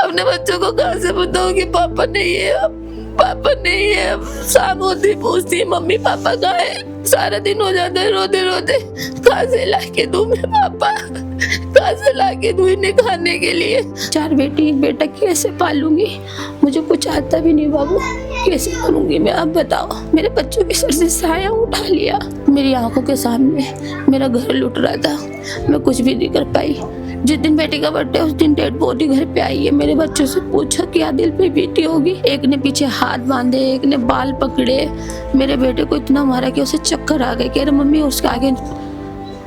अपने बच्चों को कहाँ से बताऊं कि पापा नहीं है, पापा नहीं है। शाम होती पूछती मम्मी पापा कहाँ है, सारा दिन हो जाता है रोते रोते। कहाँ से ला के दूं मैं पापा, कहाँ से ला के दूं इन्हें खाने के लिए। 4 बेटी 1 बेटा कैसे पालूंगी, मुझे कुछ आता भी नहीं बाबू, कैसे करूंगी मैं, आप बताओ। मेरे बच्चों के सर से साया उठा लिया, मेरी आंखों के सामने मेरा घर लुट रहा था, मैं कुछ भी नहीं कर पाई। जिस दिन बेटी का बर्थडे उस दिन डेड बॉडी घर पे आई है। मेरे बच्चों से पूछा क्या दिल पे बीती होगी। एक ने पीछे हाथ बांधे, एक ने बाल पकड़े, मेरे बेटे को इतना मारा कि उसे चक्कर आ गए। कह रहे मम्मी उसके आगे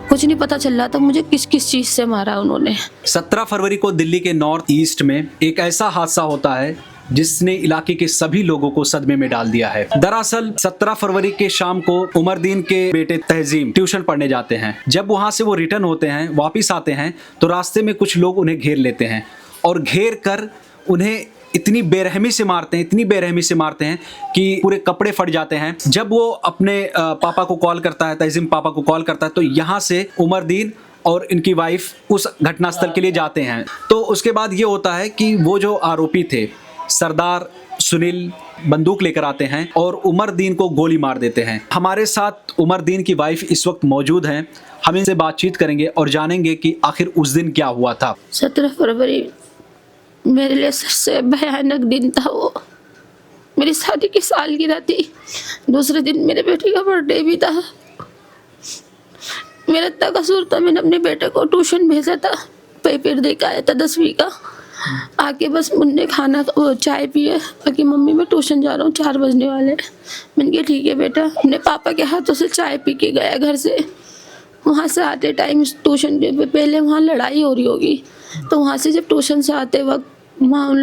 कुछ नहीं पता चल रहा था मुझे किस किस चीज से मारा उन्होंने। 17 फरवरी को दिल्ली के नॉर्थ ईस्ट में एक ऐसा हादसा होता है जिसने इलाके के सभी लोगों को सदमे में डाल दिया है। दरअसल 17 फरवरी के शाम को उमरदीन के बेटे तहजीम ट्यूशन पढ़ने जाते हैं। जब वहां से वो रिटर्न होते हैं, वापस आते हैं, तो रास्ते में कुछ लोग उन्हें घेर लेते हैं और घेर कर उन्हें इतनी बेरहमी से मारते हैं, इतनी बेरहमी से मारते हैं कि पूरे कपड़े फट जाते हैं। जब वो अपने पापा को कॉल करता है, तहजीम पापा को कॉल करता है, तो यहाँ से उमरदीन और इनकी वाइफ उस घटनास्थल के लिए जाते हैं। तो उसके बाद ये होता है कि वो जो आरोपी थे सरदार सुनील बंदूक लेकर आते हैं और उमरदीन को गोली मार देते हैं। हमारे साथ उमरदीन की वाइफ इस वक्त मौजूद हैं। हम इनसे बातचीत करेंगे और जानेंगे कि आखिर उस दिन क्या हुआ था। 17 फरवरी मेरे लिए सबसे भयानक दिन था। वो मेरी शादी की सालगिरह थी। दूसरे दिन मेरे बेटे का बर्थडे भी था। मेरा इतना कसूर था, मैंने अपने बेटे को ट्यूशन भेजा था, पेपर दे के आया था 10वीं का। आके बस मुन्ने खाना चाय पिए, बाकी मम्मी मैं ट्यूशन जा रहा हूँ, 4 बजने वाले हैं। मैंने कहा ठीक है बेटा। अपने पापा के हाथों से चाय पी के गया घर से। वहाँ से आते टाइम ट्यूशन पे पहले वहाँ लड़ाई हो रही होगी, तो वहाँ से जब ट्यूशन से आते वक्त वहाँ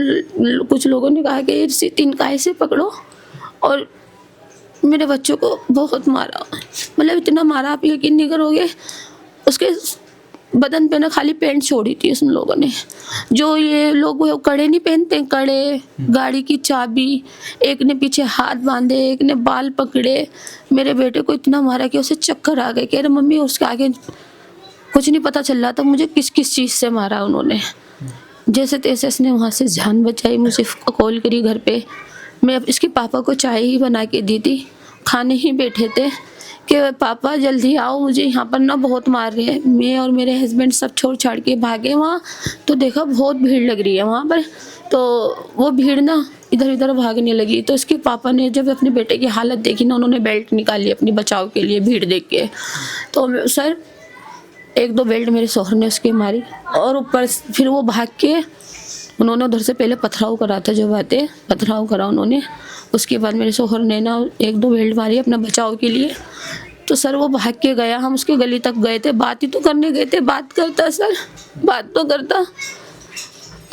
कुछ लोगों ने कहा कि इसी 3 काय से पकड़ो, और मेरे बच्चों को बहुत मारा। मतलब इतना मारा आप यकीन नहीं करोगे, उसके बदन पे ना खाली पैंट छोड़ी थी उन लोगों ने। जो ये लोग कड़े नहीं पहनते, कड़े, गाड़ी की चाबी, एक ने पीछे हाथ बांधे, एक ने बाल पकड़े, मेरे बेटे को इतना मारा कि उसे चक्कर आ गए। कह रहे मम्मी उसके आगे कुछ नहीं पता चल रहा था मुझे किस किस चीज़ से मारा उन्होंने। जैसे तैसे इसने वहाँ से जान बचाई, मुझे कॉल करी घर पे। मैं अब इसके पापा को चाय ही बना के दी थी, खाने ही बैठे थे कि पापा जल्दी आओ, मुझे यहाँ पर ना बहुत मार रहे हैं। मैं और मेरे हस्बैंड सब छोड़ छाड़ के भागे वहाँ, तो देखा बहुत भीड़ लग रही है वहाँ पर। तो वो भीड़ ना इधर उधर भागने लगी। तो इसके पापा ने जब अपने बेटे की हालत देखी ना, उन्होंने बेल्ट निकाली अपनी बचाव के लिए भीड़ देख के। तो सर 1-2 बेल्ट मेरे शौहर ने उसके मारी, और ऊपर फिर वो भाग के उन्होंने उधर से पहले पथराव करा था, जो बातें पथराव करा उन्होंने। उसके बाद मेरे शौहर ने ना 1-2 बेल्ट मारी अपना बचाव के लिए। तो सर वो भाग के गया, हम उसके गली तक गए थे, बात ही तो करने गए थे। बात करता सर, बात तो करता।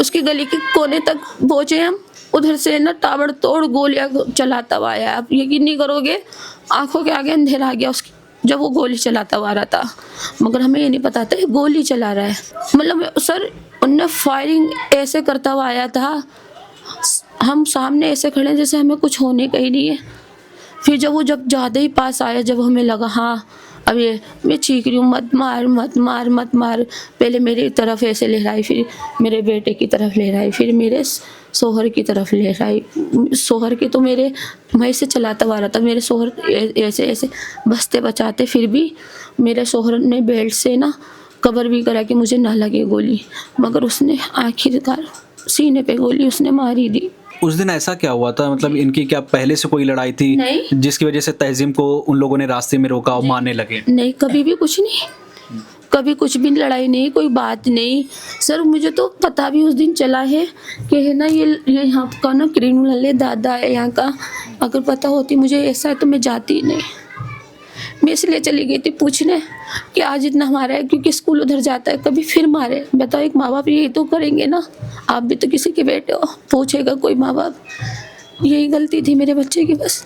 उसकी गली के कोने तक पहुँचे हम, उधर से ना ताबड़तोड़ गोलियाँ चलाता हुआ आया। आप यकीन नहीं करोगे, आंखों के आगे अंधेरा आ गया उसकी जब वो गोली चलाता हुआ रहा था। मगर हमें ये नहीं पता था गोली चला रहा है। मतलब सर उनने फायरिंग ऐसे करता हुआ आया था, हम सामने ऐसे खड़े हैं जैसे हमें कुछ होने का ही नहीं है। फिर जब ज़्यादा ही पास आया, जब हमें लगा हाँ अब ये मैं चीख रही हूँ, मत मार मत मार मत मार। पहले मेरी तरफ ऐसे लहराई, फिर मेरे बेटे की तरफ लहराई, फिर मेरे शौहर की तरफ लहराई। शौहर की तो मेरे मैं से चलाता हुआ रहा था, मेरे शौहर ऐसे ऐसे बचते बचाते, फिर भी मेरे शौहर ने बेल्ट से ना कवर भी करा कि मुझे ना लगे गोली। मगर उसने आखिरकार सीने पे गोली उसने मारी दी। उस दिन ऐसा क्या हुआ था, मतलब इनकी क्या पहले से कोई लड़ाई थी नहीं। जिसकी वजह से तहजीम को उन लोगों ने रास्ते में रोका और मारने लगे? नहीं, कभी भी कुछ नहीं, कभी कुछ भी लड़ाई नहीं, कोई बात नहीं। सर मुझे तो पता भी उस दिन चला है कि है ना ये यहाँ का ना क्रिमिनल दादा है यहाँ का। अगर पता होती मुझे ऐसा है तो मैं जाती ही नहीं। मैं इसलिए चली गई थी पूछने कि आज इतना मारा है, क्योंकि स्कूल उधर जाता है, कभी फिर मारे। बताओ, एक माँ बाप यही तो करेंगे ना, आप भी तो किसी के बेटे हो, पूछेगा कोई माँ बाप। यही गलती थी मेरे बच्चे की बस।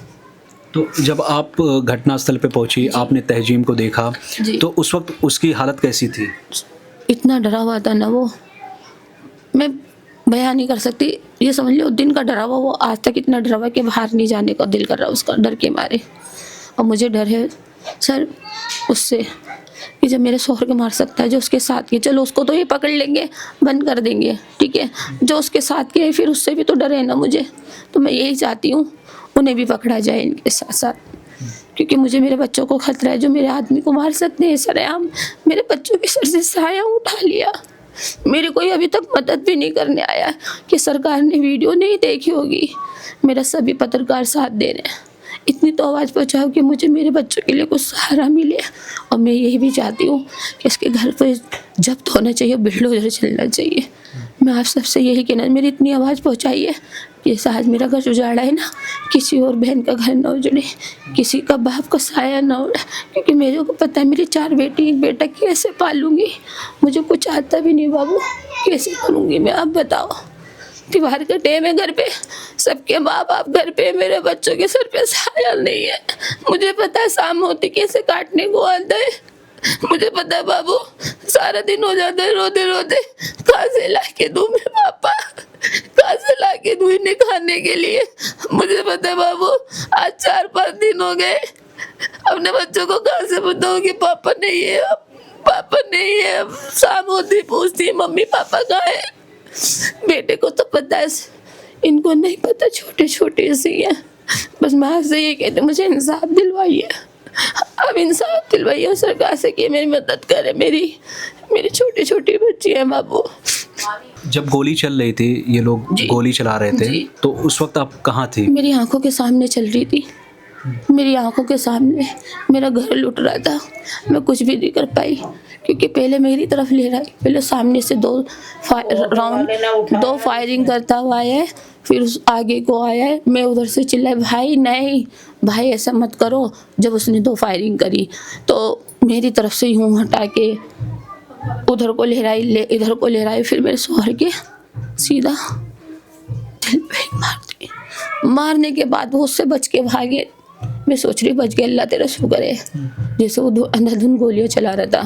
तो जब आप घटनास्थल पे पहुंची, आपने तहजीम को देखा, तो उस वक्त उसकी हालत कैसी थी? इतना डरा हुआ था ना वो, मैं बयान नहीं कर सकती। ये समझ लो दिन का डरा हुआ, वो आज तक इतना डरा हुआ कि बाहर नहीं जाने का दिल कर रहा उसका, डर के मारे। और मुझे डर है सर उससे, कि जब मेरे शोहर को मार सकता है जो उसके साथ के, चलो उसको तो ये पकड़ लेंगे, बंद कर देंगे, ठीक है, जो उसके साथ के फिर उससे भी तो डर है ना मुझे। तो मैं यही चाहती हूँ उन्हें भी पकड़ा जाए इनके साथ साथ, क्योंकि मुझे मेरे बच्चों को खतरा है, जो मेरे आदमी को मार सकते हैं सरेआम मेरे बच्चों के सर से साया उठा लिया। मेरे कोई अभी तक मदद भी नहीं करने आया कि सरकार ने वीडियो नहीं देखी होगी, मेरा सभी पत्रकार साथ दे रहे हैं। इतनी तो आवाज़ पहुँचाओ कि मुझे मेरे बच्चों के लिए कुछ सहारा मिले। और मैं यही भी चाहती हूँ कि इसके घर पर जब्त होना चाहिए, बिल्डोजर चलना चाहिए। मैं आप सबसे यही कहना, मेरी इतनी आवाज़ पहुँचाइए कि आज मेरा घर उजाड़ा है ना, किसी और बहन का घर ना उजड़े, किसी का बाप का साया ना उड़े, क्योंकि मेरे को पता है मेरी 4 बेटी 1 बेटा कैसे पालूंगी। मुझे कुछ आता भी नहीं बाबू, कैसे करूँगी मैं, आप बताओ। त्योहार का टाइम है, घर पे सबके माँ बाप घर पे, मेरे बच्चों के सर पे साया नहीं है। मुझे पता है शाम होती कैसे काटने को आता है, मुझे पता है बाबू, सारा दिन हो जाता है रोते रोते, कहाँ से ला के दूँ मैं पापा, कहाँ से ला के दूँ इन्हें खाने के लिए। मुझे पता है बाबू, आज 4-5 दिन हो गए, अपने बच्चों को कहाँ से बताऊँ कि पापा नहीं है, अब पापा नहीं है। अब शाम होती पूछती मम्मी पापा कहाँ है। बेटे को तो पता है, इनको नहीं पता, छोटे छोटे से है। बस मैं आपसे ये कहती हूँ मुझे इंसाफ दिलवाइए, अब इंसाफ दिलवाइए सरकार से कि मेरी मदद करे। मेरी छोटी छोटी बच्ची है बाबू। जब गोली चल रही थी, ये लोग गोली चला रहे थे, तो उस वक्त आप कहाँ थी? मेरी आंखों के सामने चल रही थी, मेरी आंखों के सामने मेरा घर लुट रहा था। मैं कुछ भी नहीं कर पाई, क्योंकि पहले मेरी तरफ ले रहा है, पहले सामने से 2 फायरिंग करता हुआ है, फिर उस आगे को आया है। मैं उधर से चिल्लाई भाई नहीं भाई ऐसा मत करो। जब उसने 2 फायरिंग करी तो मेरी तरफ से यूँ हटा के उधर को लहराई, इधर को लहराई, फिर मेरे शौहर के सीधा दिल पे मार दी। मारने के बाद वो उससे बच के भागे। मैं सोच रही बच गया, अल्लाह तेरा शुक्र है। जैसे वो अंधाधुंध गोलियां चला रहा था,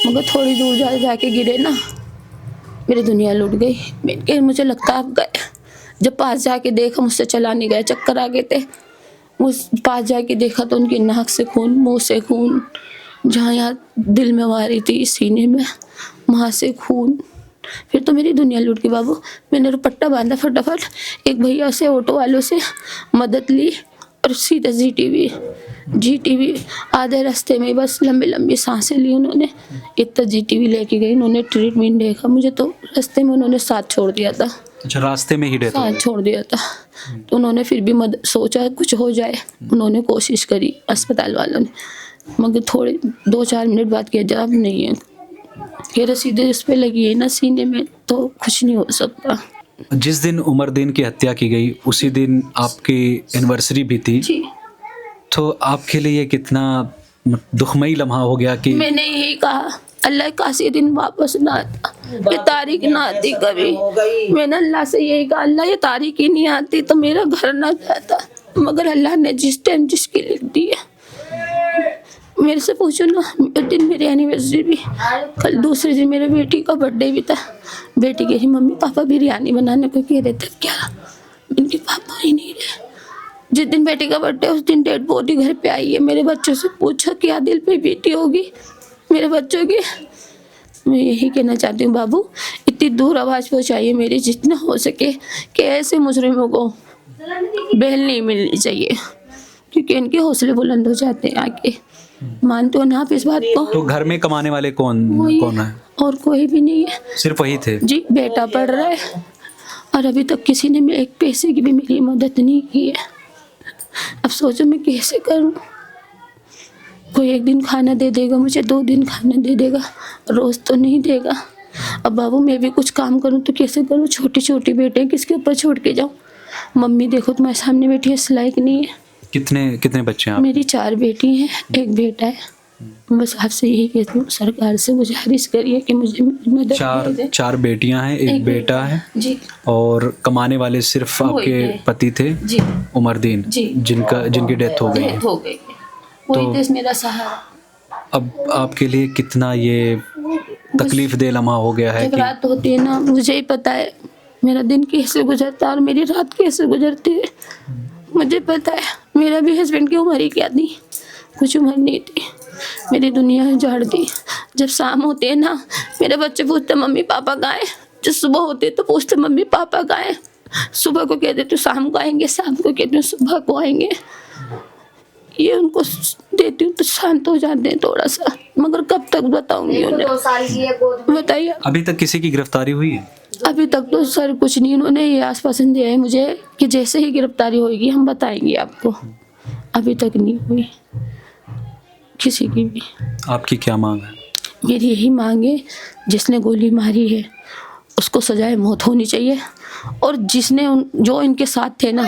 मगर थोड़ी दूर जाके गिरे ना, मेरी दुनिया लुट गई। मुझे लगता आप गए। जब पास जाके देखा, मुझसे चला नहीं गया, चक्कर आ गए थे। उस पास जाके देखा तो उनकी नाक से खून, मुंह से खून, जहाँ यहाँ दिल में मारी थी सीने में, वहाँ से खून। फिर तो मेरी दुनिया लूट गई बाबू। मैंने दुपट्टा बांधा फटाफट, एक भैया से ऑटो वालों से मदद ली और सीधा जीटीवी आधे रास्ते में बस लंबी लंबी सांसें ली उन्होंने। इतना जीटीवी लेके गई, उन्होंने ट्रीटमेंट देखा। मुझे तो रास्ते में उन्होंने साथ छोड़ दिया था। अच्छा, रास्ते में ही साथ छोड़ दिया था। तो उन्होंने फिर भी सोचा कुछ हो जाए, उन्होंने कोशिश करी अस्पताल वालों ने, मगर थोड़े 2-4 मिनट बाद किया जवाब नहीं है, फिर सीधे इस पे लगी है ना सीने में, तो कुछ नहीं हो सकता। जिस दिन उमरदीन की हत्या की गई उसी दिन आपकी एनिवर्सरी भी थी जी। तो आपके लिए ये कितना दुखमयी लम्हा हो गया कि मैंने यही कहा अल्लाह काशी दिन वापस ना आता, ये तारीख ना आती कभी। मैंने अल्लाह से यही कहा अल्लाह ये तारीख ही नहीं आती तो मेरा घर ना जाता, मगर अल्लाह ने जिस टाइम जिसकी लिख दी है। मेरे से पूछो ना, उस दिन मेरी एनिवर्सरी भी, कल दूसरे दिन मेरे बेटी का बर्थडे भी था। बेटी कही मम्मी पापा बिरयानी बनाने को कह रहे थे, क्या इनके पापा ही नहीं रहे। जिस दिन बेटी का बर्थडे उस दिन डेड बॉडी घर पे आई है। मेरे बच्चों से पूछा क्या दिल पे बीती होगी मेरे बच्चों की। मैं यही कहना चाहती हूँ बाबू, इतनी दूर आवाज़ पहुँचाइए मेरी जितना हो सके कि ऐसे मुजरिमों को बेल नहीं मिलनी चाहिए, क्योंकि इनके हौसले बुलंद हो जाते हैं आके। मानते हो ना आप इस बात को? तो घर में कमाने वाले कौन है? और कोई भी नहीं है, सिर्फ वही थे जी। बेटा पढ़ रहा है और अभी तक किसी ने एक पैसे की भी मेरी मदद नहीं की है। अब सोचो मैं कैसे करूं? कोई 1 दिन खाना दे देगा मुझे, 2 दिन खाना दे देगा, रोज तो नहीं देगा। अब बाबू मैं भी कुछ काम करूं तो कैसे करूं? छोटी छोटी बेटे किसके ऊपर छोड़ के जाऊं? मम्मी देखो तुम्हारे सामने बैठी है, इस लायक नहीं है। कितने बच्चे हैं आप? मेरी 4 बेटी हैं, 1 बेटा है। बस आपसे यही कहती हूँ सरकार से गुजारिश करिए कि मुझे मदद कीजिए। 4 बेटियां हैं, 1 बेटा है जी। और कमाने वाले सिर्फ आपके पति थे जी, उमरदीन जी, जिनकी डेथ हो गई। वही तो मेरा सहारा। अब आपके लिए कितना ये तकलीफ दे लम्हा हो गया है जब कि रात होती है ना, मुझे ही पता है मेरा दिन कैसे गुजरता है और मेरी रात कैसे गुजरती है। मुझे पता है मेरा भी हस्बैंड की उम्र ही क्या थी, कुछ उम्र नहीं थी। मेरी दुनिया उजाड़ दी। जब शाम होती है ना, मेरे बच्चे पूछते मम्मी पापा कहाँ हैं। जब सुबह होती है तो पूछते मम्मी पापा कहाँ हैं। सुबह को कह देती हूँ शाम को आएंगे, शाम को कहती हूँ सुबह को आएंगे। ये उनको देती हूँ तो शांत हो जाते हैं थोड़ा सा, मगर कब तक बताऊंगी उन्हें, बताइए। अभी तक किसी की गिरफ्तारी हुई है? अभी तक तो सर कुछ नहीं, उन्होंने ये आश्वासन दिया है मुझे कि जैसे ही गिरफ्तारी होगी हम बताएंगे आपको। अभी तक नहीं हुई किसी की भी। आपकी क्या मांग है? मेरी यही मांग है, जिसने गोली मारी है उसको सजाए मौत होनी चाहिए, और जिसने जो इनके साथ थे ना,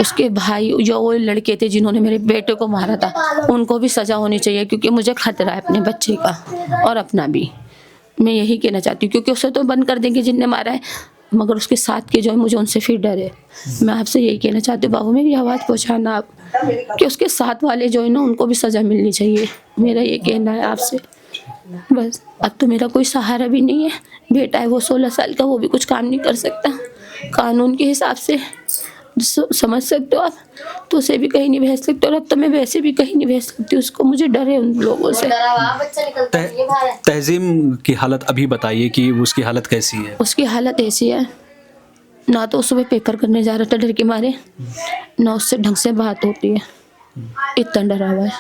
उसके भाई जो वो लड़के थे जिन्होंने मेरे बेटे को मारा था, उनको भी सजा होनी चाहिए, क्योंकि मुझे खतरा है अपने बच्चे का और अपना भी। मैं यही कहना चाहती हूँ, क्योंकि उसे तो बंद कर देंगे जिनने मारा है, मगर उसके साथ के जो है मुझे उनसे फिर डर है। मैं आपसे यही कहना चाहती हूँ बाबू, मेरी आवाज़ पहुँचाना आप, कि उसके साथ वाले जो है ना उनको भी सज़ा मिलनी चाहिए। मेरा ये कहना है आपसे बस। अब तो मेरा कोई सहारा भी नहीं है, बेटा है वो 16 साल का, वो भी कुछ काम नहीं कर सकता कानून के हिसाब से, समझ सकते हो आप। तो उसे भी कहीं नहीं भेज सकते, और अब तो मैं वैसे भी कहीं नहीं भेज सकती उसको, मुझे डर है उन लोगों से। तहजीम की हालत अभी बताइए कि उसकी हालत कैसी है? उसकी हालत ऐसी है, ना तो सुबह पेपर करने जा रहा था डर के मारे, ना उससे ढंग से बात होती है, इतना डरा हुआ है।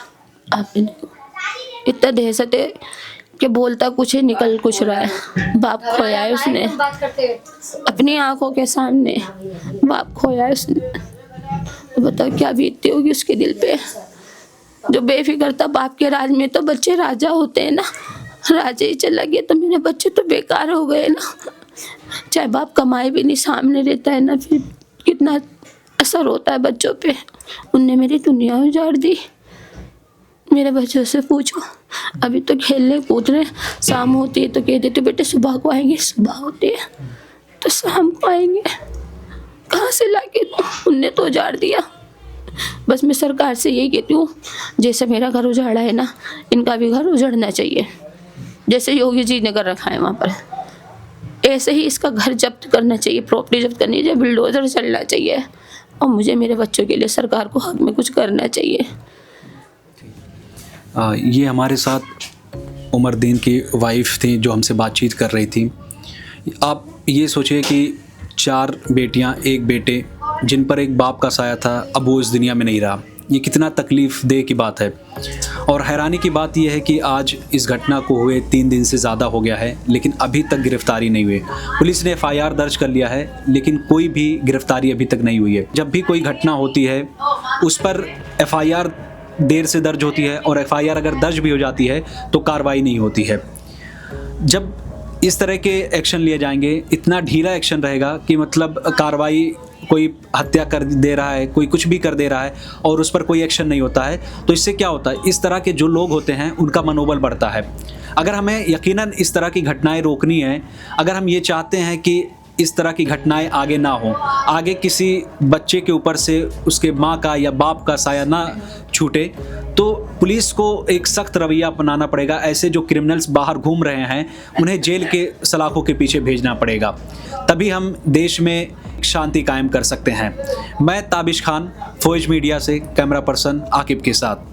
आपने देखो इतना दहशत है कि बोलता कुछ है निकल कुछ रहा है। बाप खोया है उसने अपनी आंखों के सामने, बाप खोया है उसने। तो बताओ क्या बीतती होगी उसके दिल पे, जो बेफिक्र था। बाप के राज में तो बच्चे राजा होते हैं ना, राजा ही चला गया तो मेरे बच्चे तो बेकार हो गए ना। चाहे बाप कमाए भी नहीं, सामने रहता है ना, फिर कितना असर होता है बच्चों पे। उनने मेरी दुनिया उजाड़ दी। मेरे बच्चों से पूछो, अभी तो खेलने कूद रहे, शाम होती है तो कह देते बेटे सुबह को आएंगे, सुबह होती है तो शाम को आएंगे। कहाँ से लाके उनने तो उजाड़ दिया। बस मैं सरकार से यही कहती हूँ, जैसे मेरा घर उजाड़ा है ना, इनका भी घर उजड़ना चाहिए। जैसे योगी जी ने कर रखा है वहाँ पर, ऐसे ही इसका घर जब्त करना चाहिए, प्रॉपर्टी जब्त करनी चाहिए, बुलडोजर चलना चाहिए, और मुझे मेरे बच्चों के लिए सरकार को हक में कुछ करना चाहिए। ये हमारे साथ उमरदीन की वाइफ थी जो हमसे बातचीत कर रही थी। आप ये सोचिए कि 4 बेटियां, 1 बेटे, जिन पर एक बाप का साया था, अब वो इस दुनिया में नहीं रहा। ये कितना तकलीफ़ दे की बात है। और हैरानी की बात यह है कि आज इस घटना को हुए 3 दिन से ज़्यादा हो गया है, लेकिन अभी तक गिरफ्तारी नहीं हुई। पुलिस ने FIR दर्ज कर लिया है, लेकिन कोई भी गिरफ्तारी अभी तक नहीं हुई है। जब भी कोई घटना होती है उस पर FIR देर से दर्ज होती है, और FIR अगर दर्ज भी हो जाती है तो कार्रवाई नहीं होती है। जब इस तरह के एक्शन लिए जाएंगे, इतना ढीला एक्शन रहेगा कि मतलब कार्रवाई, कोई हत्या कर दे रहा है, कोई कुछ भी कर दे रहा है और उस पर कोई एक्शन नहीं होता है, तो इससे क्या होता है, इस तरह के जो लोग होते हैं उनका मनोबल बढ़ता है। अगर हमें यकीनन इस तरह की घटनाएं रोकनी है, अगर हम ये चाहते हैं कि इस तरह की घटनाएं आगे ना हो, आगे किसी बच्चे के ऊपर से उसके माँ का या बाप का साया ना छूटे, तो पुलिस को एक सख्त रवैया अपनाना पड़ेगा। ऐसे जो क्रिमिनल्स बाहर घूम रहे हैं उन्हें जेल के सलाखों के पीछे भेजना पड़ेगा, तभी हम देश में शांति कायम कर सकते हैं। मैं ताबिश खान, फौज मीडिया से कैमरा पर्सन आकिब के साथ।